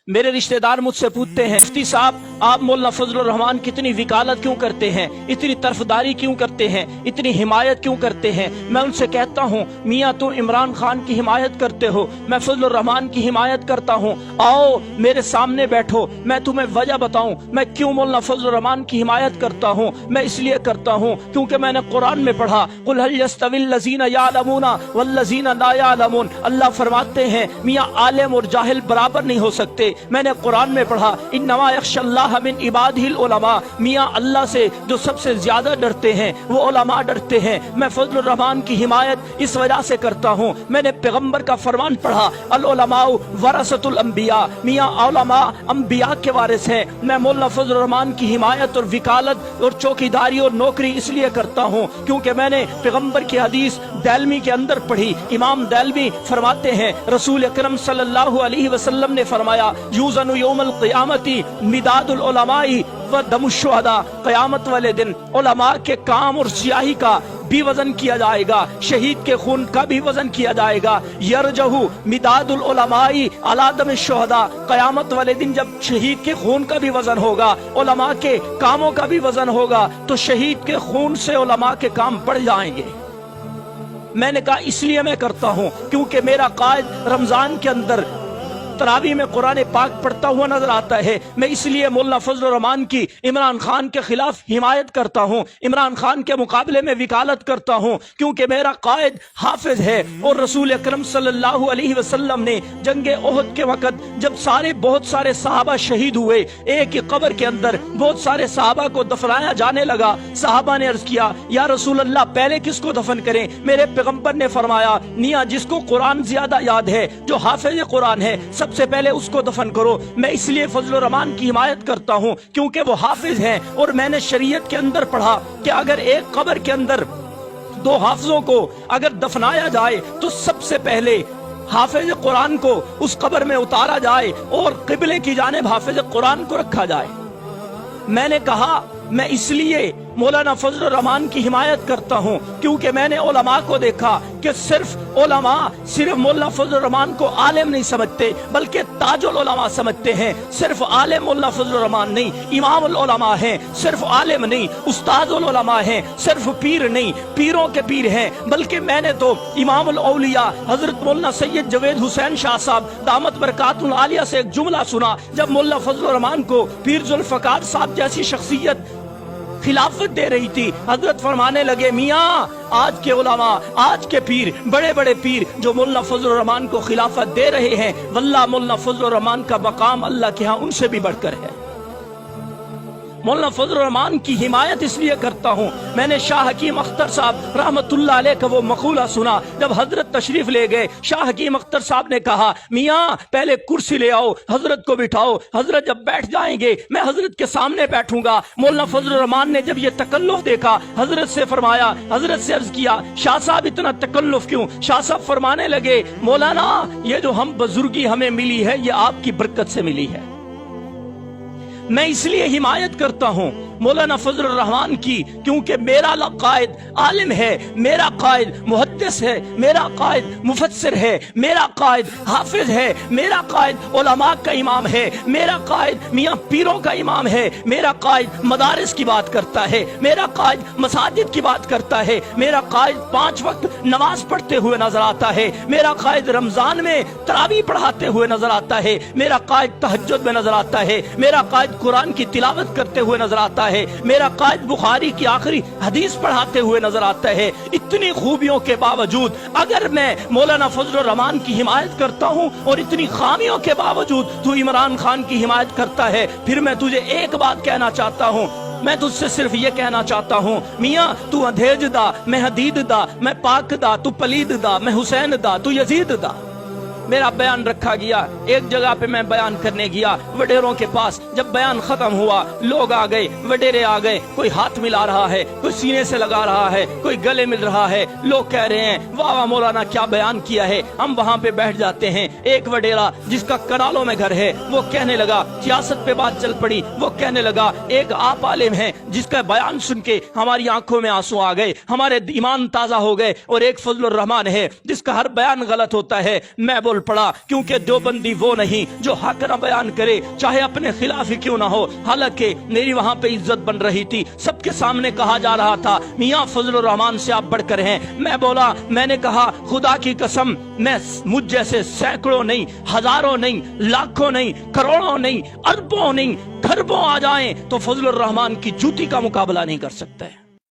मेरे रिश्तेदार मुझसे पूछते हैं, मुफ्ती साहब आप मौलाना फजलुर रहमान की इतनी वकालत क्यों करते हैं, इतनी तरफदारी क्यों करते हैं, इतनी हिमायत क्यों करते हैं? मैं उनसे कहता हूँ, मियाँ तुम इमरान खान की हिमायत करते हो, मैं फजलुर रहमान की हिमायत करता हूँ। आओ मेरे सामने बैठो, मैं तुम्हें वजह बताऊं मैं क्यों मौलाना फजलुर रहमान की हिमायत करता हूँ। मैं इसलिए करता हूँ क्योंकि मैंने कुरान में पढ़ा, कुल हल यस्तविल लज़ीना यालमूना वल्लज़ीना ला यालमून। अल्लाह फरमाते हैं मियाँ आलिम और जाहिल बराबर नहीं हो सकते। मैंने कुरान में पढ़ा, इन्नमा यख्शल्लाह मिन इबादिहिल उलमा, मियाँ अल्लाह से जो सबसे ज्यादा डरते हैं वो उलमा डरते हैं। मैं फजलुर रहमान की हिमायत इस वजह से करता हूँ, मैंने पैगम्बर का फरमान पढ़ा, अल उलमाउ वरसतुल अंबिया, मियाँ उलमा अंबिया के वारिस हैं। मैं मौलाना फजलुर रहमान की हिमायत और वकालत और चौकीदारी और नौकरी इसलिए करता हूँ क्योंकि मैंने पैगम्बर की हदीस दैलमी के अंदर पढ़ी। इमाम दैलमी फरमाते हैं, रसूल अकरम सल्लल्लाहु अलैहि वसल्लम ने फरमाया, यूज़नु यौमल क़ियामती मिदादुल उलमाई व दमुश शुहदा, क़यामत वाले दिन उलमा के काम और स्याही का भी वजन किया जाएगा, शहीद के खून का भी वजन किया जाएगा। यरजहु मिदादुल उलमाई अला दमिश शुहदा, क़यामत वाले दिन जब शहीद के खून का भी वजन होगा, उलमा के कामों का भी वजन होगा, तो शहीद के खून से उलमा के काम बढ़ जाएंगे। मैंने कहा इसलिए मैं करता हूँ क्योंकि मेरा कायद रमजान के अंदर तरावी में कुरान पाक पढ़ता हुआ नजर आता है। मैं इसलिए मौलाना फजलुर रहमान की इमरान खान के खिलाफ हिमायत करता हूँ, इमरान खान के मुकाबले में वकालत करता हूँ क्योंकि मेरा कायद हाफिज है। और रसूल अकरम सल्लल्लाहु अलैहि वसल्लम ने जंगे ओहद के वक़्त जब बहुत सारे सहाबा शहीद हुए, एक ही कब्र के अंदर बहुत सारे सहाबा को दफनाया जाने लगा। सहाबा ने अर्ज किया, या रसूल अल्लाह पहले किसको दफन करें? मेरे पैगंबर ने फरमाया, निया जिसको कुरान ज्यादा याद है, जो हाफिज कुरान है, सबसे पहले उसको दफन करो। मैं इसलिए फजलुर रहमान की हिमायत करता हूँ क्योंकि वो हाफिज हैं। और मैंने शरीयत के अंदर पढ़ा कि अगर एक कब्र के अंदर दो हाफिजों को अगर दफनाया जाए तो सबसे पहले हाफिज कुरान को उस कब्र में उतारा जाए और किबले की जानिब हाफिज कुरान को रखा जाए। मैंने कहा मैं इसलिए मौलाना फजलुर रहमान की हिमायत करता हूँ क्योंकि मैंने उलमा को देखा कि सिर्फ उलमा सिर्फ मौलाना फजलुर रहमान को आलिम नहीं समझते बल्कि ताजुल उलमा समझते हैं। सिर्फ आलिम मौलाना फजलुर रहमान नहीं, इमामुल उलमा हैं। सिर्फ आलिम नहीं, उस्ताजुल उलमा हैं। सिर्फ पीर नहीं, पीरों के पीर हैं। बल्कि मैंने तो इमामुल औलिया हजरत मौलाना सैयद जवेद हुसैन शाह साहब दामत बरकातुल आलिया से एक जुमला सुना, जब मौलाना फजलुर रहमान को पीर जुल्फ़िकार साहब जैसी शख्सियत खिलाफत दे रही थी, हजरत फरमाने लगे, मियाँ आज के उलमा, आज के पीर, बड़े बड़े पीर जो मौलाना फजलुर रहमान को खिलाफत दे रहे हैं, वल्लाह मौलाना फजलुर रहमान का मकाम अल्लाह के यहाँ उनसे भी बढ़कर है। मौलाना फजलुर रहमान की हिमायत इसलिए करता हूँ, मैंने शाह हकीम अख्तर साहब रहमतुल्लाह अलैह का वो मकूला सुना, जब हजरत तशरीफ ले गए, शाह हकीम अख्तर साहब ने कहा, मियाँ पहले कुर्सी ले आओ, हजरत को बिठाओ, हजरत जब बैठ जाएंगे मैं हजरत के सामने बैठूंगा। मौलाना फजलुर रहमान ने जब ये तकल्लुफ देखा, हजरत से फरमाया, हजरत से अर्ज किया, शाह साहब इतना तकल्लुफ क्यों? शाह साहब फरमाने लगे, मौलाना ये जो हम बुजुर्गी हमें मिली है ये आपकी बरकत से मिली है। मैं इसलिए हिमायत करता हूँ मौलाना फजलुर रहमान की क्योंकि मेरा कायद आलिम है, मेरा कायद मुहद्दिस है, मेरा कायद मुफस्सिर है, मेरा कायद हाफिज है, मेरा कायद उलमा का इमाम है, मेरा कायद मियाँ पीरों का इमाम है, मेरा कायद मदारिस की बात करता है, मेरा कायद मसाजिद की बात करता है, मेरा कायद 5 वक्त नमाज पढ़ते हुए नजर आता है, मेरा कायद रमजान में तरावी पढ़ाते हुए नजर आता है, मेरा कायद तहज्जुद में नजर आता है, मेरा कायद कुरान की तिलावत करते हुए नजर आता है, मेरा कायद बुखारी की आखिरी हदीस पढ़ाते हुए नजर आता है। इतनी खूबियों के बावजूद अगर मैं मौलाना फजलुर रहमान की हिमायत करता हूँ और इतनी खामियों के बावजूद तू इमरान खान की हिमायत करता है, फिर मैं तुझे एक बात कहना चाहता हूँ, मैं तुझसे सिर्फ ये कहना चाहता हूँ, मियाँ तू अंधेज दा, मैं हदीद दा, मैं पाक दा, तू पलीद दा, मैं हुसैन दा, तू यजीद दा। मेरा बयान रखा गया, एक जगह पे मैं बयान करने गया वडेरों के पास, जब बयान खत्म हुआ लोग आ गए, वडेरे आ गए, कोई हाथ मिला रहा है, कोई सीने से लगा रहा है, कोई गले मिल रहा है, लोग कह रहे हैं वाह वाह मौलाना क्या बयान किया है। हम वहाँ पे बैठ जाते हैं। एक वडेरा जिसका करालों में घर है वो कहने लगा, सियासत पे बात चल पड़ी, वो कहने लगा एक आप आलिम है जिसका बयान सुन के हमारी आंखों में आंसू आ गए, हमारे ईमान ताजा हो गए, और एक फजलुर रहमान है जिसका हर बयान गलत होता है। मैं बोला بول پڑا، کیونکہ دیوبندی وہ نہیں جو حق نہ بیان کرے چاہے اپنے خلاف ہی کیوں نہ ہو۔ حالانکہ میری وہاں پہ عزت بن رہی تھی، سب کے سامنے کہا جا رہا تھا میاں فضل الرحمان سے آپ بڑھ کر ہیں۔ میں بولا، میں نے کہا خدا کی قسم میں مجھ جیسے سینکڑوں نہیں، ہزاروں نہیں، لاکھوں نہیں، کروڑوں نہیں، اربوں نہیں، کھربوں آ جائیں تو فضل الرحمان کی جوتی کا مقابلہ نہیں کر سکتے۔